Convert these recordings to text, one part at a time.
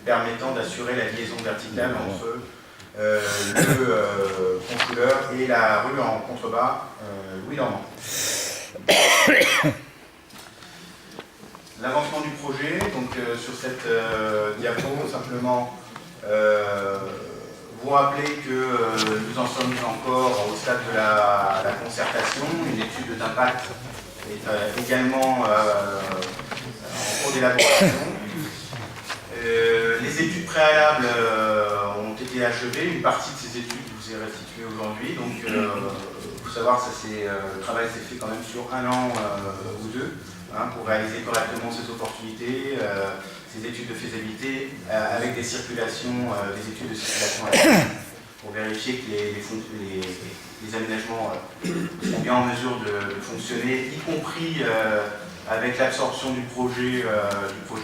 permettant d'assurer la liaison verticale entre le contrôleur et la rue en contrebas Louis Normand. L'avancement du projet, donc sur cette diapo, simplement vous rappeler que nous en sommes encore au stade de la concertation. Une étude d'impact est également en cours d'élaboration. Les études préalables ont été achevées. Une partie de ces études vous est restituée aujourd'hui. Donc, il faut savoir que le travail s'est fait quand même sur 1 an ou 2 pour réaliser correctement ces opportunités, ces études de faisabilité avec des circulations, des études de circulation à la pour vérifier que les aménagements sont bien en mesure de fonctionner, y compris avec l'absorption du projet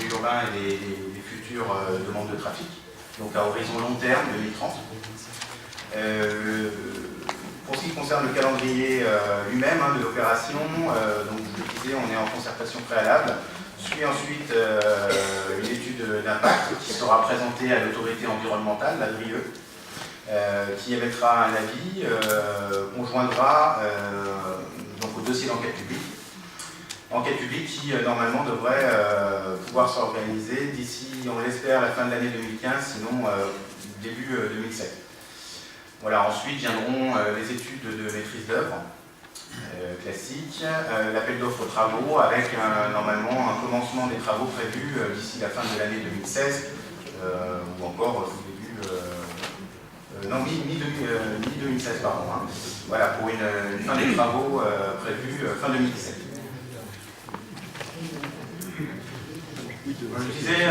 urbain et des futures demandes de trafic, donc à horizon long terme, 2030. Pour ce qui concerne le calendrier lui-même de l'opération, donc je le disais, on est en concertation préalable. Suit ensuite une étude d'impact qui sera présentée à l'autorité environnementale, la DRIE, qui émettra un avis qu'on joindra donc au dossier d'enquête publique. Enquête publique qui, normalement, devrait pouvoir s'organiser d'ici, on l'espère, la fin de l'année 2015, sinon début 2007. Voilà, ensuite viendront les études de maîtrise d'œuvre classiques, l'appel d'offres travaux, avec normalement un commencement des travaux prévus d'ici la fin de l'année 2016, ou encore mi-2016, pardon. Voilà, pour une fin des travaux prévue fin 2017. Je disais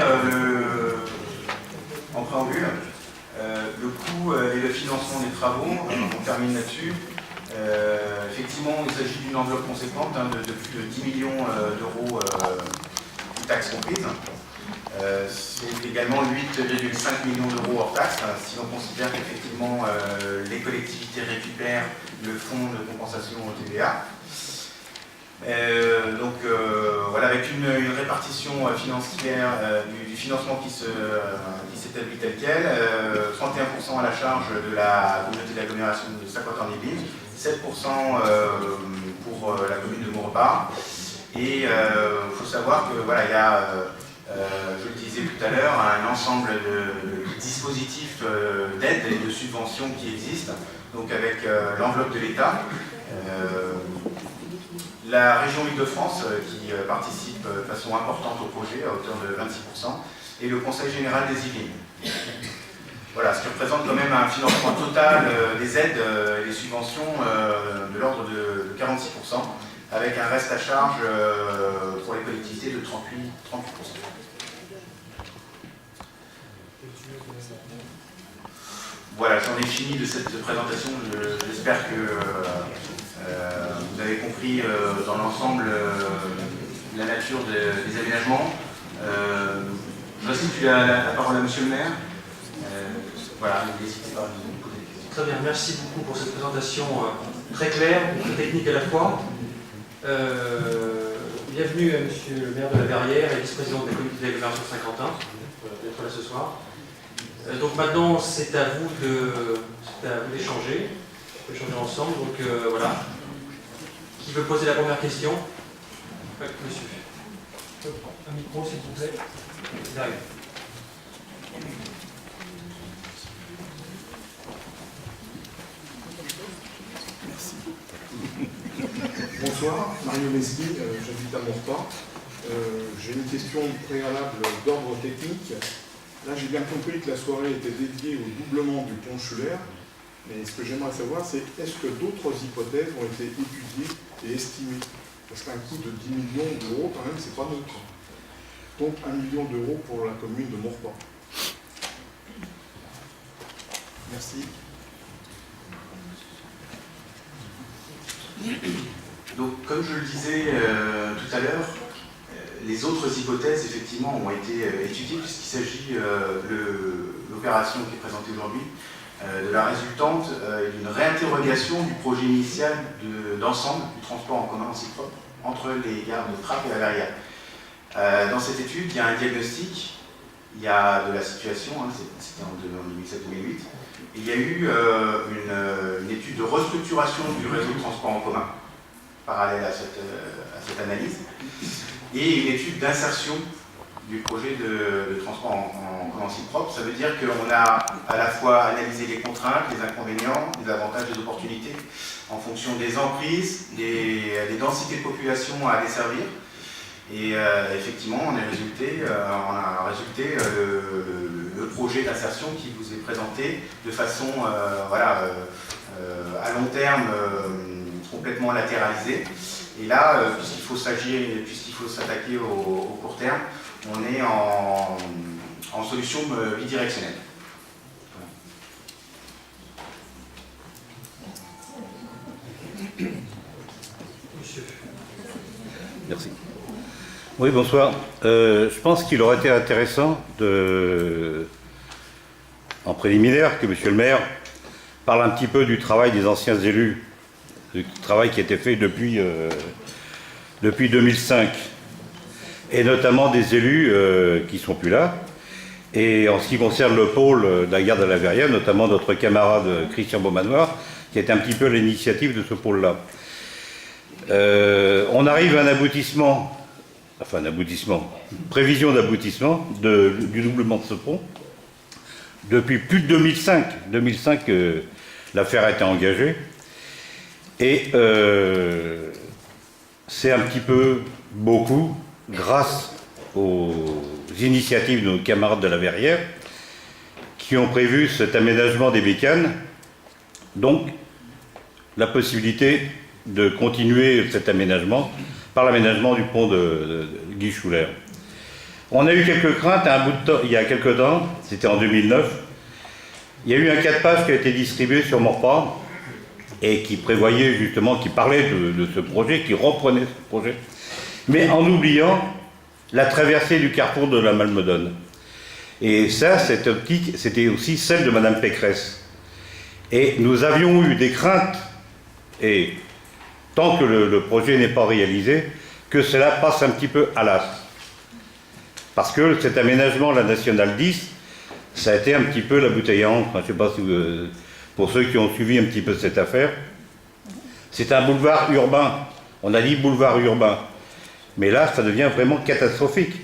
en préambule, le coût et le financement des travaux, on termine là-dessus. Effectivement, il s'agit d'une enveloppe conséquente de plus de 10 millions d'euros de taxes comprises. C'est également 8,5 millions d'euros hors taxes, si l'on considère qu'effectivement les collectivités récupèrent le fonds de compensation au TVA. Donc voilà, avec une répartition financière du financement qui s'établit tel quel, 31% à la charge de la communauté d'agglomération de Saint-Quentin-en-Yvelines, 7% pour la commune de Maurepas. Et il faut savoir que voilà, il y a, je le disais tout à l'heure, un ensemble de dispositifs d'aide et de subventions qui existent, donc avec l'enveloppe de l'État. La région Île-de-France qui participe de façon importante au projet à hauteur de 26% et le Conseil général des Yvelines. Voilà, ce qui représente quand même un financement total des aides et des subventions de l'ordre de 46%, avec un reste à charge pour les collectivités de 38%. Voilà, j'en ai fini de cette présentation. J'espère que vous avez compris dans l'ensemble la nature des aménagements. Je restitue la parole à Monsieur le maire. Voilà, n'hésitez pas à nous poser des questions. Très bien, merci beaucoup pour cette présentation très claire, très technique à la fois. Bienvenue à Monsieur le maire de la Verrière et vice-président de la communauté d'agglomération de Saint-Quentin, d'être là ce soir. Donc maintenant, c'est à vous d'échanger. On peut échanger ensemble. Donc voilà. Qui veut poser la première question? Oui, monsieur. Un micro, s'il vous plaît. Derrière. Merci. Bonsoir, Mario Mesli, j'habite à Maurepas. J'ai une question préalable d'ordre technique. Là, j'ai bien compris que la soirée était dédiée au doublement du pont Schuller, mais ce que j'aimerais savoir, c'est est-ce que d'autres hypothèses ont été étudiées et estimées? Parce qu'un coût de 10 millions d'euros, quand même, c'est pas neutre. Donc 1 million d'euros pour la commune de Maurepas. Merci. Donc, comme je le disais tout à l'heure, les autres hypothèses, effectivement, ont été étudiées, puisqu'il s'agit de l'opération qui est présentée aujourd'hui, de la résultante d'une réinterrogation du projet initial d'ensemble du transport en commun en site propre entre les gares de Trappes et la Verrière. Dans cette étude, il y a un diagnostic il y a de la situation, hein, c'était en 2007-2008, il y a eu une étude de restructuration du réseau de transport en commun, parallèle à cette analyse, et une étude d'insertion du projet de transport en commun site propre. Ça veut dire qu'on a à la fois analysé les contraintes, les inconvénients, les avantages, les opportunités, en fonction des emprises, des densités de population à desservir. Et effectivement, on a résulté le projet d'insertion qui vous est présenté de façon à long terme complètement latéralisée. Et là, puisqu'il faut s'attaquer au court terme, on est en solution bidirectionnelle. Monsieur. Merci. Oui, bonsoir. Je pense qu'il aurait été intéressant en préliminaire, que monsieur le maire parle un petit peu du travail des anciens élus, du travail qui a été fait depuis 2005, et notamment des élus qui ne sont plus là. Et en ce qui concerne le pôle de la gare de la Verrière, notamment notre camarade Christian Beaumanoir, qui est un petit peu à l'initiative de ce pôle-là. On arrive à prévision d'aboutissement du doublement de ce pont. Depuis plus de 2005 l'affaire a été engagée. Et c'est un petit peu beaucoup grâce aux initiatives de nos camarades de la Verrière qui ont prévu cet aménagement des bécanes, donc la possibilité de continuer cet aménagement par l'aménagement du pont de Guy Schuller. On a eu quelques craintes il y a quelques temps, c'était en 2009. Il y a eu un 4 pages qui a été distribué sur Maurepas et qui prévoyait justement, qui parlait de ce projet, qui reprenait ce projet, mais en oubliant la traversée du carrefour de la Malmedonne. Et ça, cette optique, c'était aussi celle de Madame Pécresse. Et nous avions eu des craintes, et tant que le projet n'est pas réalisé, que cela passe un petit peu à l'as. Parce que cet aménagement, la Nationale 10, ça a été un petit peu la bouteille à encre. Je ne sais pas si pour ceux qui ont suivi un petit peu cette affaire. C'est un boulevard urbain. On a dit boulevard urbain. Mais là, ça devient vraiment catastrophique.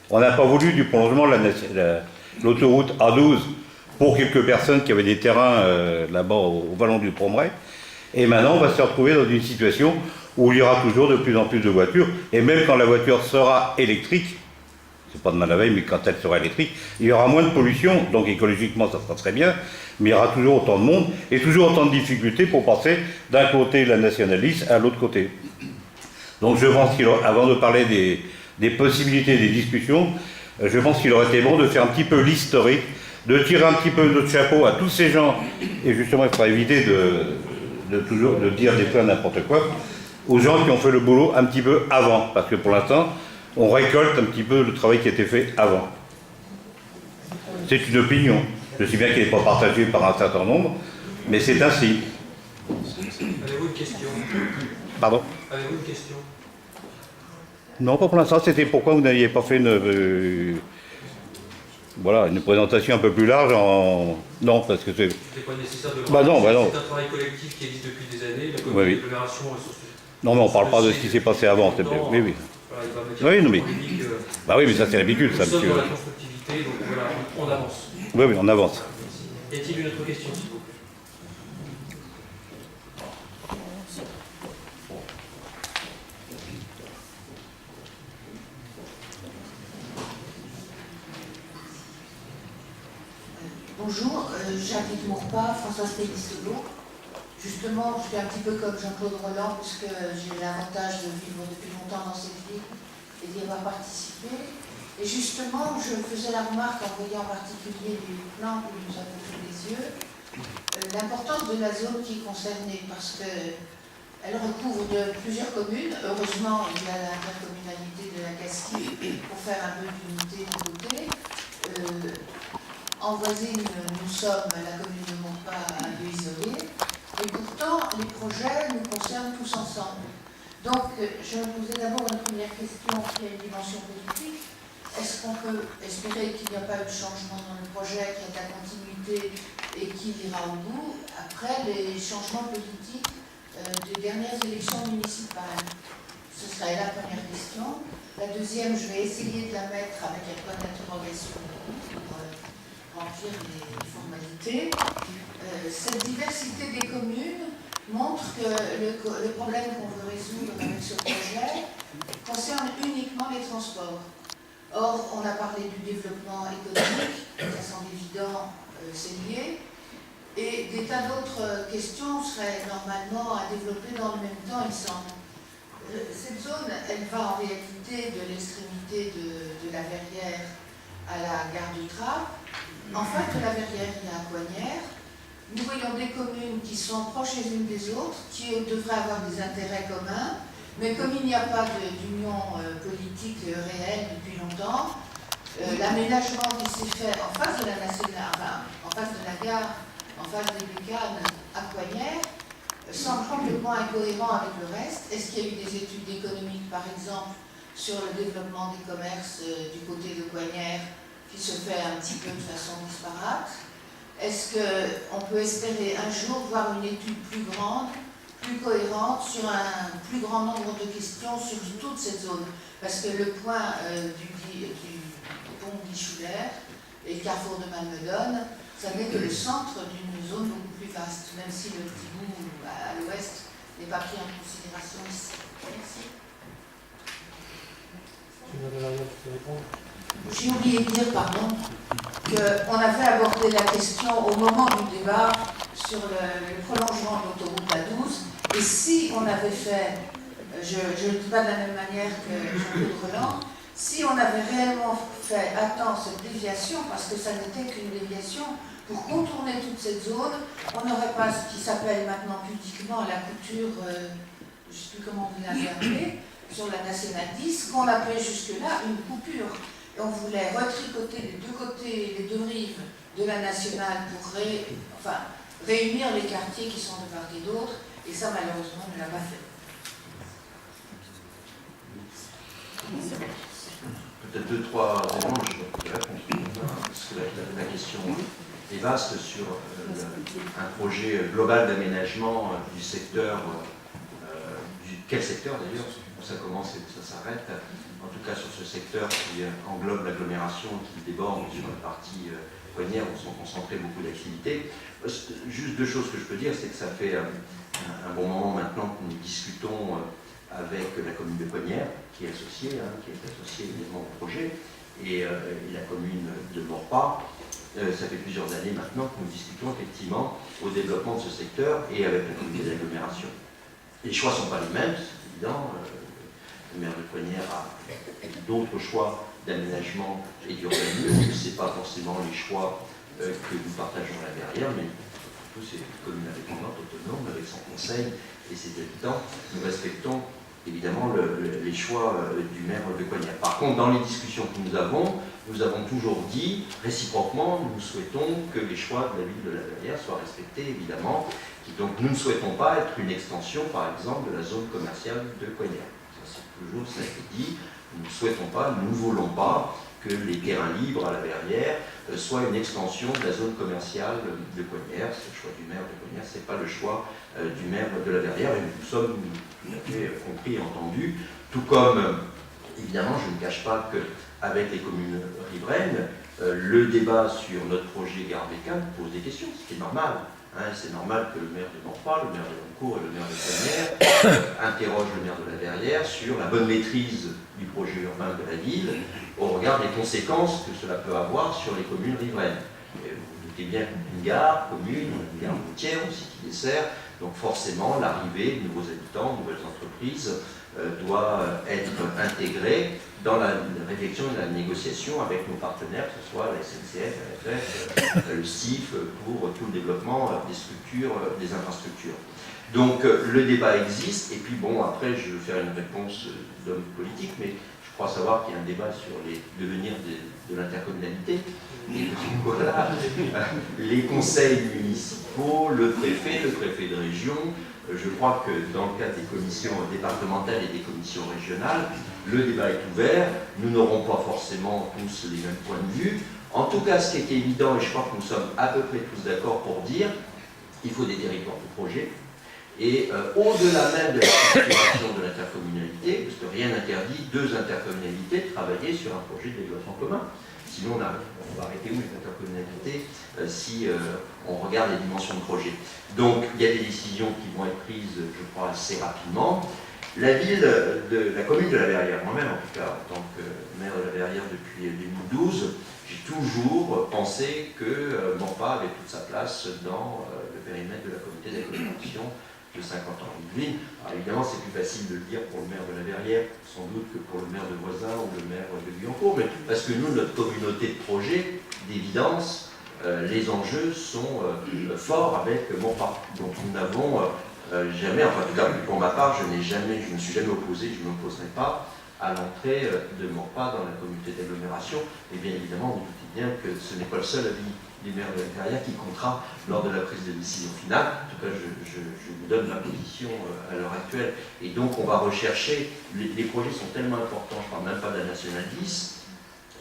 On n'a pas voulu du prolongement de l'autoroute A12 pour quelques personnes qui avaient des terrains là-bas au vallon du Pomeray. Et maintenant, on va se retrouver dans une situation où il y aura toujours de plus en plus de voitures. Et même quand la voiture sera électrique, c'est pas de mal à veille, mais quand elle sera électrique, il y aura moins de pollution. Donc écologiquement, ça sera très bien. Mais il y aura toujours autant de monde et toujours autant de difficultés pour passer d'un côté de la Nationale 10 à l'autre côté. Donc je pense qu'avant de parler des possibilités, des discussions, je pense qu'il aurait été bon de faire un petit peu l'historique, de tirer un petit peu notre chapeau à tous ces gens, et justement il faudra éviter de dire des fois n'importe quoi, aux gens qui ont fait le boulot un petit peu avant, parce que pour l'instant, on récolte un petit peu le travail qui a été fait avant. C'est une opinion. Je sais bien qu'elle n'est pas partagée par un certain nombre, mais c'est ainsi. Avez-vous une question? Pardon? Avez-vous une question? Non, pas pour l'instant. C'était pourquoi vous n'aviez pas fait une présentation un peu plus large Non, parce que c'est... C'était pas nécessaire de le non. C'est un travail collectif qui existe depuis des années. La communauté d'agglomération est sur ce... Non, mais on ne parle pas de ce qui s'est passé avant. Oui. Voilà, il va mettre polémique, oui, mais ça c'est l'habitude, ça, nous sommes monsieur. dans la constructivité, donc voilà, on avance. Oui, on avance. Y a-t-il une autre question, s'il vous plaît? Bonjour, j'habite Maurepas, Françoise Pédissolo. Justement, je suis un petit peu comme Jean-Claude Roland, puisque j'ai l'avantage de vivre depuis longtemps dans cette ville et d'y avoir participé. Et justement, je faisais la remarque, en voyant en particulier les plans que nous avons sous les yeux, l'importance de la zone qui est concernée, parce qu'elle recouvre plusieurs communes. Heureusement, il y a l'intercommunalité de la Castille pour faire un peu d'unité de côté. En voisine, nous sommes la commune de Maurepas à lieu isolé, et pourtant les projets nous concernent tous ensemble. Donc je vous ai d'abord une première question qui a une dimension politique. est-ce qu'on peut espérer qu'il n'y a pas eu de changement dans le projet, qu'il y a de la continuité et qu'il ira au bout après les changements politiques des dernières élections municipales? Ce serait la première question. La deuxième, je vais essayer de la mettre avec un point d'interrogation pour remplir les formalités. Cette diversité des communes montre que le problème qu'on veut résoudre avec ce projet concerne uniquement les transports. Or, on a parlé du développement économique, ça semble évident, c'est lié, et des tas d'autres questions seraient normalement à développer dans le même temps, il semble. Cette zone, elle va en réalité de l'extrémité de la Verrière à la gare du Trappes. En fait, de la Verrière, il y a Coignères. Nous voyons des communes qui sont proches les unes des autres, qui devraient avoir des intérêts communs, mais comme il n'y a pas d'union politique réelle depuis longtemps, l'aménagement qui s'est fait en face de la nationale, enfin, en face de la gare, en face des Bécanes à Coignères, semble complètement incohérent avec le reste. Est-ce qu'il y a eu des études économiques, par exemple, sur le développement des commerces du côté de Coignères, qui se fait un petit peu de façon disparate? Est-ce qu'on peut espérer un jour voir une étude plus grande, plus cohérente, sur un plus grand nombre de questions sur toute cette zone? Parce que le point du pont Guichouler et le carrefour de Malmedonne, ça n'est que le centre d'une zone beaucoup plus vaste, même si le petit bout à l'ouest n'est pas pris en considération ici. Merci. J'ai oublié de dire, pardon, qu'on avait abordé la question au moment du débat sur le prolongement de l'autoroute A12, et si on avait fait, je ne le dis pas de la même manière que Jean-Claude Roland, si on avait réellement fait attendre cette déviation, parce que ça n'était qu'une déviation, pour contourner toute cette zone, on n'aurait pas ce qui s'appelle maintenant pudiquement la couture, je ne sais plus comment vous l'avez appelé, sur la nationale 10, qu'on appelait jusque-là une coupure. Et on voulait retricoter les deux côtés, les deux rives de la nationale pour réunir les quartiers qui sont de part et d'autre, et ça malheureusement on ne l'a pas fait. Peut-être deux, trois éléments, je vais répondre, parce que la question est vaste sur un projet global d'aménagement du secteur, quel secteur d'ailleurs, ça commence et ça s'arrête, en tout cas sur ce secteur qui englobe l'agglomération, qui déborde sur la partie Coignères où sont concentrées beaucoup d'activités. Juste deux choses que je peux dire, c'est que ça fait un bon moment maintenant que nous discutons avec la commune de Coignères, qui est associée évidemment au projet, et la commune de Maurepas. Ça fait plusieurs années maintenant que nous discutons effectivement au développement de ce secteur et avec la communauté d'agglomération. Les choix ne sont pas les mêmes, c'est évident. Le maire de Coignères a d'autres choix d'aménagement et d'urbanisme. Ce n'est pas forcément les choix que nous partageons à la Verrière, mais surtout c'est une commune indépendante, autonome, avec son conseil et ses habitants. Nous respectons évidemment les choix du maire de Coignères. Par contre, dans les discussions que nous avons toujours dit, réciproquement, nous souhaitons que les choix de la ville de la Verrière soient respectés, évidemment. Donc nous ne souhaitons pas être une extension, par exemple, de la zone commerciale de Coignères. Ça, toujours, ça a été dit. Nous ne souhaitons pas, nous ne voulons pas que les terrains libres à la Verrière soient une extension de la zone commerciale de Coignères. C'est le choix du maire de Coignères, ce n'est pas le choix du maire de la Verrière, et nous sommes tout à fait compris et entendus. Tout comme, évidemment, je ne cache pas qu'avec les communes riveraines, le débat sur notre projet Gare Bécane pose des questions, ce qui est normal. C'est normal que le maire de Maurepas, le maire de Loncourt et le maire de Coignères interrogent le maire de la Verrière sur la bonne maîtrise du projet urbain de la ville au regard des conséquences que cela peut avoir sur les communes riveraines. Et vous vous doutez bien qu'une gare commune, une gare routière aussi qui dessert, donc forcément l'arrivée de nouveaux habitants, de nouvelles entreprises doit être intégrée dans la réflexion et la négociation avec nos partenaires, que ce soit la SNCF, la FF, le CIF, pour tout le développement des structures, des infrastructures. Donc le débat existe, et puis bon, après je vais faire une réponse d'homme politique, mais je crois savoir qu'il y a un débat sur les devenirs de l'intercommunalité. Et voilà, les conseils municipaux, le préfet de région. Je crois que dans le cadre des commissions départementales et des commissions régionales, le débat est ouvert, nous n'aurons pas forcément tous les mêmes points de vue. En tout cas, ce qui est évident, et je crois que nous sommes à peu près tous d'accord pour dire, il faut des territoires de projet. Et au-delà même de la structuration de l'intercommunalité, parce que rien n'interdit deux intercommunalités de travailler sur un projet de développement commun. Sinon, on va arrêter où les intercommunalités si on regarde les dimensions de projet. Donc, il y a des décisions qui vont être prises, je crois, assez rapidement. La commune de la Verrière, moi-même en tout cas, en tant que maire de la Verrière depuis 2012, j'ai toujours pensé que Maurepas avait toute sa place dans le périmètre de la communauté d'agglomération de 50 ans en Yvelines. Alors évidemment, c'est plus facile de le dire pour le maire de la Verrière, sans doute, que pour le maire de Voisin ou le maire de Guyancourt, mais parce que nous, notre communauté de projet, d'évidence, les enjeux sont forts avec Maurepas. Donc nous n'avons jamais, enfin en tout cas pour ma part, je ne me suis jamais opposé, je ne m'opposerai pas à l'entrée de Maurepas dans la communauté d'agglomération. Et bien évidemment, vous doutez bien que ce n'est pas le seul avis des maires de la Verrière qui comptera lors de la prise de décision finale. En tout cas, je vous donne ma position à l'heure actuelle. Et donc, on va rechercher, les projets sont tellement importants, je ne parle même pas de la Nationale 10,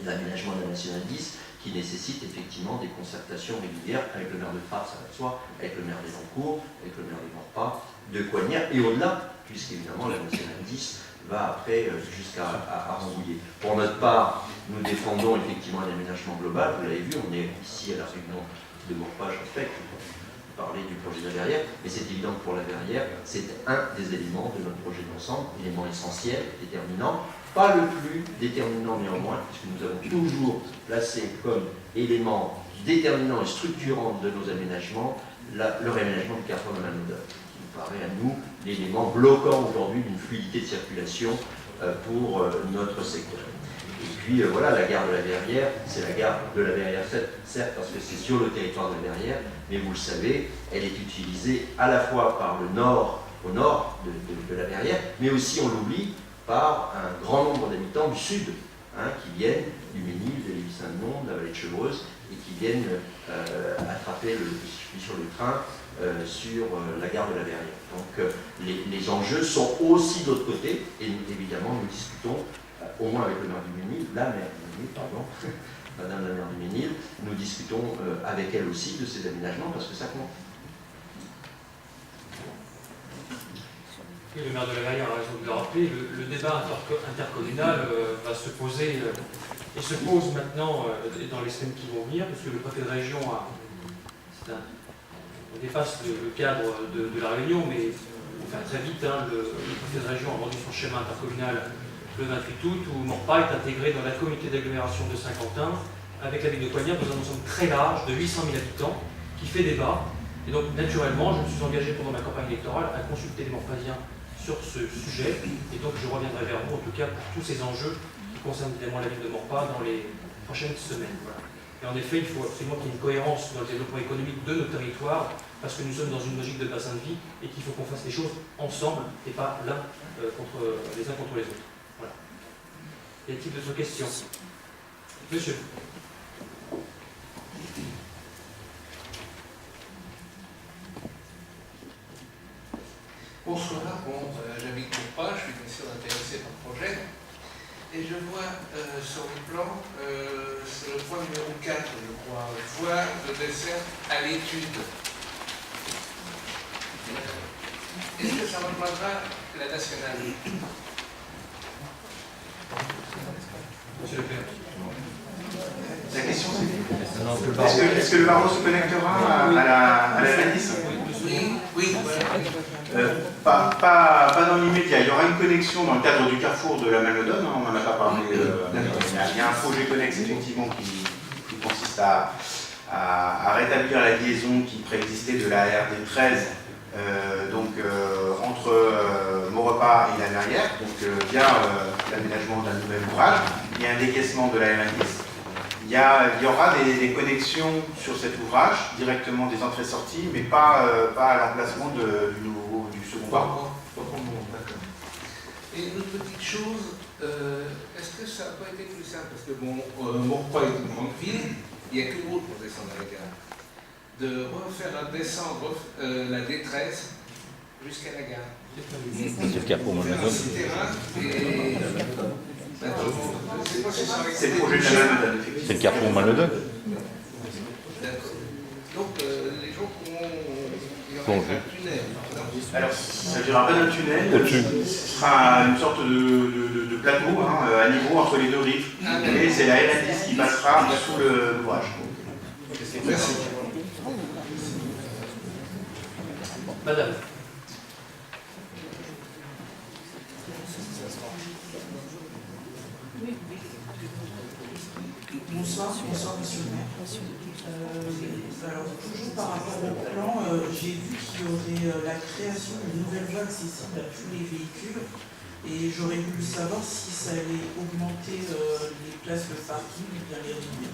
l'aménagement de la Nationale 10, qui nécessite effectivement des concertations régulières avec le maire de Trappes, ça va de soi, avec le maire des Encours, avec le maire des Maurepas, de Coignères, et au-delà, puisqu'évidemment la Nationale 10 va après jusqu'à Rambouillet. Pour notre part, nous défendons effectivement un aménagement global, vous l'avez vu, on est ici à la réunion de Maurepas, je respecte, vous parlez du projet de la Verrière, mais c'est évident que pour la Verrière, c'est un des éléments de notre projet d'ensemble, élément essentiel, déterminant, pas le plus déterminant néanmoins, puisque nous avons toujours placé comme élément déterminant et structurant de nos aménagements le réaménagement du carrefour de Malmedy, qui nous paraît à nous l'élément bloquant aujourd'hui d'une fluidité de circulation pour notre secteur. Et puis voilà, la gare de la Verrière, c'est la gare de la Verrière, certes parce que c'est sur le territoire de la Verrière, mais vous le savez, elle est utilisée à la fois par le nord, au nord de la Verrière, mais aussi, on l'oublie, par un grand nombre d'habitants du sud, qui viennent du Ménil, de Lévis-Saint-Denis, de la vallée de Chevreuse, et qui viennent attraper le circuit sur le train sur la gare de la Verrière. Donc les enjeux sont aussi d'autre côté, et évidemment nous discutons, au moins avec le maire du Ménil, la maire du Ménil, pardon, madame la maire du Ménil, nous discutons avec elle aussi de ces aménagements, parce que ça compte. Et le maire de la Verrière a raison de le rappeler, le débat intercommunal va se poser, et se pose maintenant dans les semaines qui vont venir, parce que le préfet de région on dépasse le cadre de la réunion, mais enfin, très vite, le préfet de région a rendu son schéma intercommunal le 28 août, où Maurepas est intégré dans la communauté d'agglomération de Saint-Quentin, avec la ville de Coignères, dans un ensemble très large de 800 000 habitants, qui fait débat. Et donc, naturellement, je me suis engagé pendant ma campagne électorale à consulter les Maurepasiens sur ce sujet, et donc je reviendrai vers vous, en tout cas, pour tous ces enjeux qui concernent évidemment la ville de Maurepas dans les prochaines semaines. Voilà. Et en effet, il faut absolument qu'il y ait une cohérence dans le développement économique de nos territoires, parce que nous sommes dans une logique de bassin de vie, et qu'il faut qu'on fasse les choses ensemble, et pas les uns contre les autres. Voilà. Y a-t-il d'autres questions? Monsieur. Bonsoir, j'habite Maurepas, je suis bien sûr intéressé par le projet. Et je vois sur le plan, c'est le point numéro 4, je crois, voie de dessert à l'étude. Est-ce que ça rejoindra la nationale? Monsieur le Père. La question c'est est-ce que le barreau se connectera à la 10? Oui. Pas dans l'immédiat. Il y aura une connexion dans le cadre du carrefour de la Malmedonne, on n'en a pas parlé. Il y a un projet connexe effectivement qui consiste à rétablir la liaison qui préexistait de la RD 13 entre Maurepas et la Verrière, via l'aménagement d'un nouvel ouvrage. Il y a un décaissement de la RN10. Il y aura des connexions sur cet ouvrage, directement des entrées-sorties, mais pas à l'emplacement du second barreau. D'accord. Et une autre petite chose, est-ce que ça n'a pas été plus simple? Parce que Maurepas est une grande ville, il n'y a que route pour descendre à la gare. De refaire descendre la D13 jusqu'à la gare. C'est le cas pour Malmaison. C'est le projet de la Malmaison, effectivement. C'est le Carrefour Malmaison. D'accord. Donc les gens pourront... Il y aura Bon, un tunnel. Alors, il ne s'agira pas d'un tunnel, Au-dessus. ce sera une sorte de plateau à niveau entre les deux rives. Et c'est la RN10 qui passera sous l'ouvrage. Merci. Madame. Bonsoir, monsieur le maire. Alors, toujours par rapport au plan, j'ai vu qu'il y aurait la création d'une nouvelle voie accessible à tous les véhicules et j'aurais voulu savoir si ça allait augmenter les places de parking ou bien les réduire.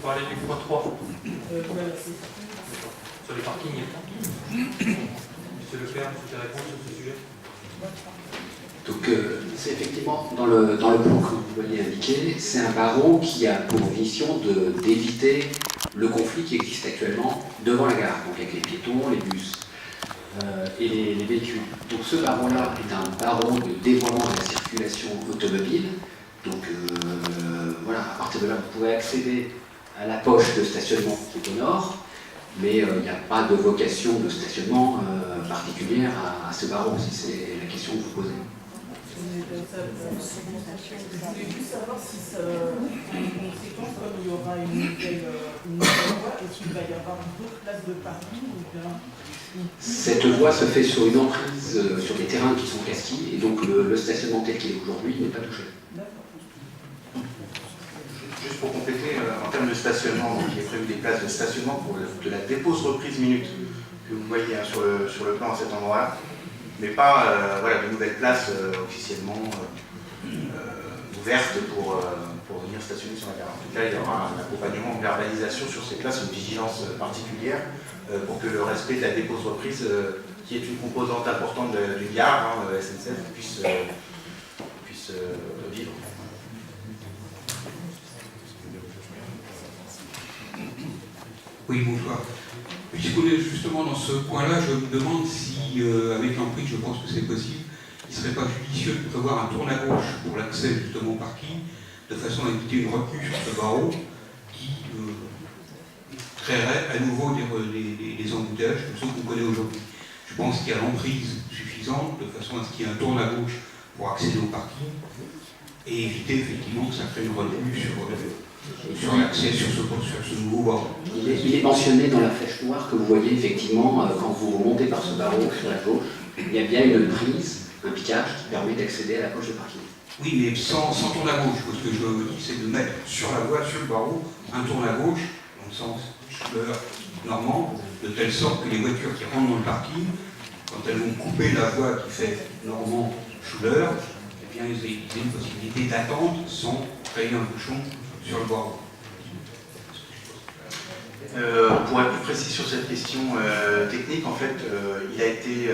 On va parler du point 3. Voilà, c'est ça. Sur les parkings. Monsieur Leclerc, vous souhaitez répondre sur ce sujet? Donc c'est effectivement dans le plan que vous voyez indiqué, c'est un barreau qui a pour mission d'éviter le conflit qui existe actuellement devant la gare, donc avec les piétons, les bus et les véhicules. Donc ce barreau-là est un barreau de dévoiement de la circulation automobile. Donc voilà, à partir de là, vous pouvez accéder à la poche de stationnement qui est au nord, mais il n'y a pas de vocation de stationnement particulière à ce barreau, si c'est la question que vous posez. Je voulais juste savoir si ça a une conséquence, comme il y aura une nouvelle voie, est-ce qu'il va y avoir d'autres places de parking ou bien... Cette voie se fait sur une emprise, sur des terrains qui sont casquis, et donc le stationnement tel qu'il est aujourd'hui n'est pas touché. Juste pour compléter, en termes de stationnement, donc, il est prévu des places de stationnement pour de la dépose reprise minute que vous voyez sur le plan à cet endroit-là, mais pas voilà, de nouvelles places officiellement ouvertes pour venir stationner sur la gare. En tout cas, il y aura un accompagnement, une verbalisation sur ces places, une vigilance particulière pour que le respect de la dépose reprise, qui est une composante importante du gare, SNCF, puisse vivre. Oui, bonsoir. Puisqu'on est justement dans ce point-là, je me demande si, avec l'emprise, je pense que c'est possible, il ne serait pas judicieux de prévoir un tourne à gauche pour l'accès justement au parking, de façon à éviter une retenue sur ce barreau qui créerait à nouveau des embouteillages comme ceux qu'on connaît aujourd'hui. Je pense qu'il y a l'emprise suffisante de façon à ce qu'il y ait un tourne à gauche pour accéder au parking et éviter effectivement que ça crée une retenue sur l'accès sur ce nouveau barreau. Il est mentionné dans la flèche noire que vous voyez effectivement quand vous remontez par ce barreau sur la gauche, il y a bien une prise, un piquage qui permet d'accéder à la poche de parking. Oui, mais sans tourne à gauche. Ce que je dis, c'est de mettre sur la voie, sur le barreau, un tourne à gauche, dans le sens Chouleur normand, de telle sorte que les voitures qui rentrent dans le parking, quand elles vont couper la voie qui fait normand Chouleur, eh bien, ils aient une possibilité d'attente sans créer un bouchon sur le barreau. Pour être plus précis sur cette question technique, en fait, il a été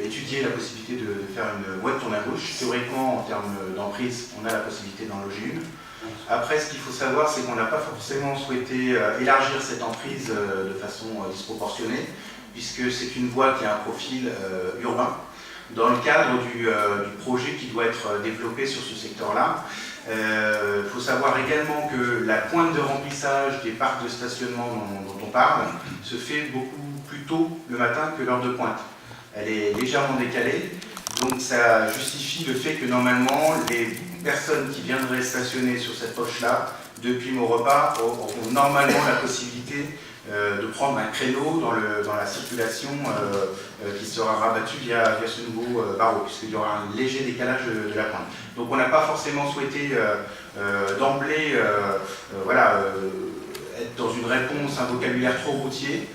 étudié la possibilité de faire une voie de tourne à gauche. Théoriquement, en termes d'emprise, on a la possibilité d'en loger une. Après, ce qu'il faut savoir, c'est qu'on n'a pas forcément souhaité élargir cette emprise de façon disproportionnée, puisque c'est une voie qui a un profil urbain. Dans le cadre du projet qui doit être développé sur ce secteur-là, il faut savoir également que la pointe de remplissage des parcs de stationnement dont on parle se fait beaucoup plus tôt le matin que l'heure de pointe. Elle est légèrement décalée, donc ça justifie le fait que normalement les personnes qui viendraient stationner sur cette poche-là depuis Maurepas auront normalement la possibilité de prendre un créneau dans la circulation qui sera rabattu via ce nouveau barreau, puisqu'il y aura un léger décalage de la pointe. Donc on n'a pas forcément souhaité d'emblée être dans une réponse, un vocabulaire trop routier,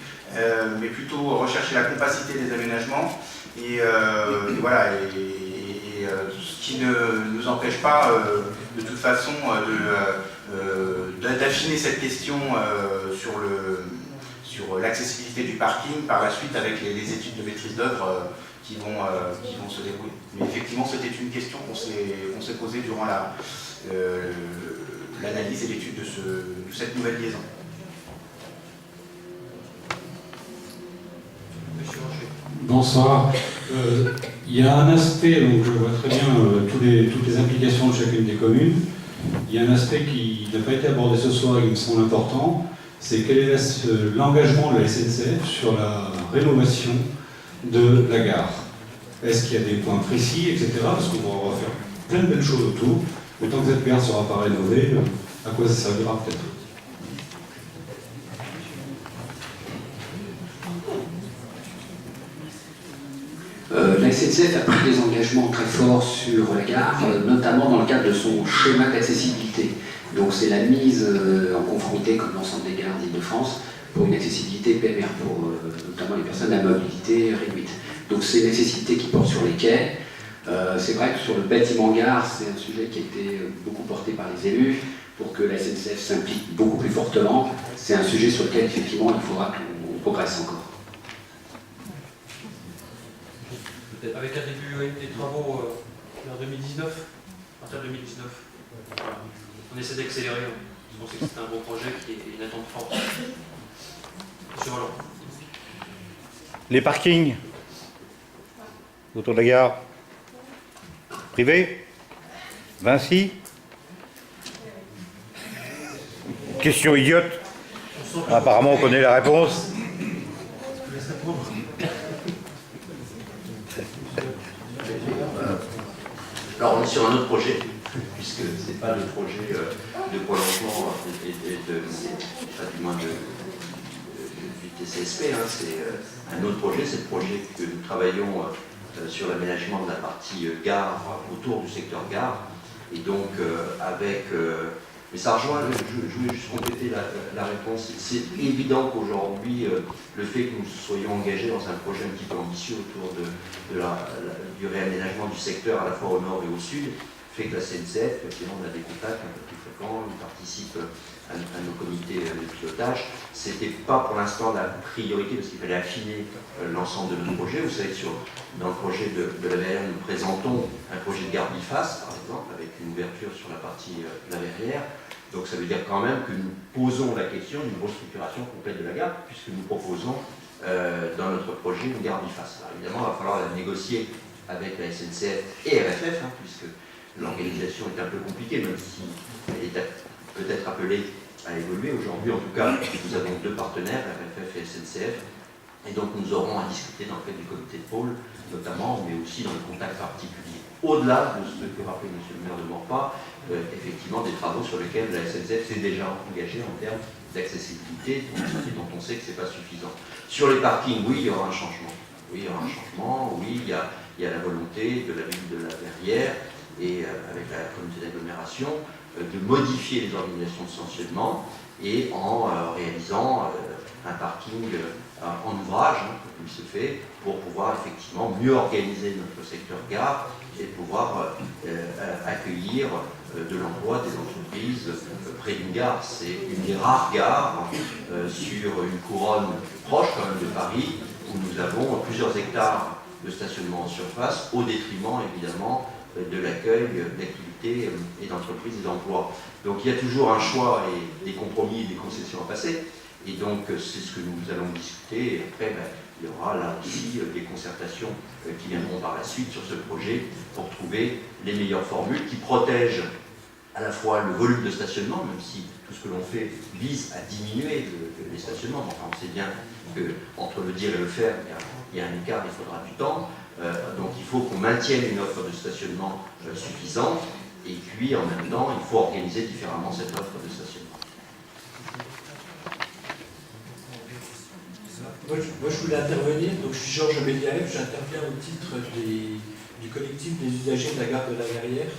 mais plutôt rechercher la compacité des aménagements et ce qui ne nous empêche pas de toute façon d'affiner cette question sur l'accessibilité du parking par la suite avec les études de maîtrise d'œuvre qui vont se dérouler. Mais effectivement, c'était une question qu'on s'est posée durant l'analyse et l'étude de cette nouvelle liaison. Bonsoir. Il y a un aspect, donc je vois très bien toutes les implications de chacune des communes. Il y a un aspect qui n'a pas été abordé ce soir et qui me semble important, c'est quel est l'engagement de la SNCF sur la rénovation de la gare. Est-ce qu'il y a des points précis, etc. Parce qu'on va faire plein de belles choses autour, mais tant que cette gare ne sera pas rénovée, à quoi ça servira peut-être? La SNCF a pris des engagements très forts sur la gare, notamment dans le cadre de son schéma d'accessibilité. Donc c'est la mise en conformité, comme l'ensemble des gares d'Île-de-France, pour une accessibilité PMR, pour notamment les personnes à mobilité réduite. Donc c'est une accessibilité qui porte sur les quais. C'est vrai que sur le bâtiment gare, c'est un sujet qui a été beaucoup porté par les élus, pour que la SNCF s'implique beaucoup plus fortement. C'est un sujet sur lequel effectivement il faudra qu'on progresse encore. Avec un début des travaux vers 2019, à partir de 2019. On essaie d'accélérer, on sait que c'est un beau projet qui est une attente forte. Monsieur Roland. Les parkings autour de la gare privée, Vinci. Question idiote. Apparemment, on connaît la réponse. Alors on est sur un autre projet, puisque ce n'est pas le projet de prolongement du moins du TCSP, hein, c'est un autre projet, c'est le projet que nous travaillons sur l'aménagement de la partie gare, autour du secteur gare, et donc avec... mais ça rejoint, je voulais juste compléter la réponse. C'est évident qu'aujourd'hui, le fait que nous soyons engagés dans un projet un petit peu ambitieux autour du réaménagement du secteur à la fois au nord et au sud, fait que la SNCF, on a des contacts un peu plus fréquents, on participe à nos comités de pilotage. Ce n'était pas pour l'instant la priorité, parce qu'il fallait affiner l'ensemble de nos projets. Vous savez que dans le projet de la Verrière, nous présentons un projet de gare biface, par exemple, avec une ouverture sur la partie de la Verrière. Donc ça veut dire quand même que nous posons la question d'une restructuration complète de la gare, puisque nous proposons dans notre projet une gare biface. Alors évidemment, il va falloir la négocier avec la SNCF et RFF, hein, puisque l'organisation est un peu compliquée, même si elle est peut-être appelée à évoluer. Aujourd'hui, en tout cas, nous avons deux partenaires, RFF et SNCF, et donc nous aurons à discuter dans le cadre du comité de pôle, notamment, mais aussi dans le contact particulier. Au-delà de ce que rappelait M. le maire de Maurepas, effectivement des travaux sur lesquels la SNCF s'est déjà engagée en termes d'accessibilité, dont on sait que ce n'est pas suffisant. Sur les parkings, oui, il y aura un changement. Oui, il y aura un changement, oui, il y a la volonté de la ville de la Verrière et avec la communauté d'agglomération de modifier les organisations de stationnement et en réalisant un parking en ouvrage, hein, comme il se fait, pour pouvoir effectivement mieux organiser notre secteur gare et pouvoir accueillir de l'emploi des entreprises près d'une gare. C'est une des rares gares sur une couronne proche quand même de Paris, où nous avons plusieurs hectares de stationnement en surface, au détriment évidemment de l'accueil d'activités et d'entreprises et d'emplois. Donc il y a toujours un choix et des compromis et des concessions à passer. Et donc c'est ce que nous allons discuter. Et après, il y aura là aussi des concertations qui viendront par la suite sur ce projet pour trouver les meilleures formules qui protègent à la fois le volume de stationnement, même si tout ce que l'on fait vise à diminuer les stationnements. Enfin, on sait bien qu'entre le dire et le faire, il y a un écart, il faudra du temps. Donc il faut qu'on maintienne une offre de stationnement suffisante, et puis en même temps, il faut organiser différemment cette offre de stationnement. Moi, je voulais intervenir, donc je suis Georges Béliarev, j'interviens au titre du collectif des usagers de la gare de la Verrière.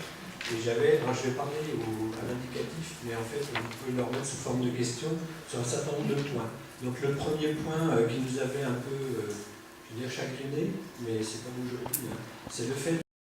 Et alors je vais parler à l'indicatif, mais en fait, vous pouvez le remettre sous forme de questions sur un certain nombre de points. Donc le premier point qui nous avait un peu, je veux dire, chagriné, mais c'est pas aujourd'hui, hein, c'est le fait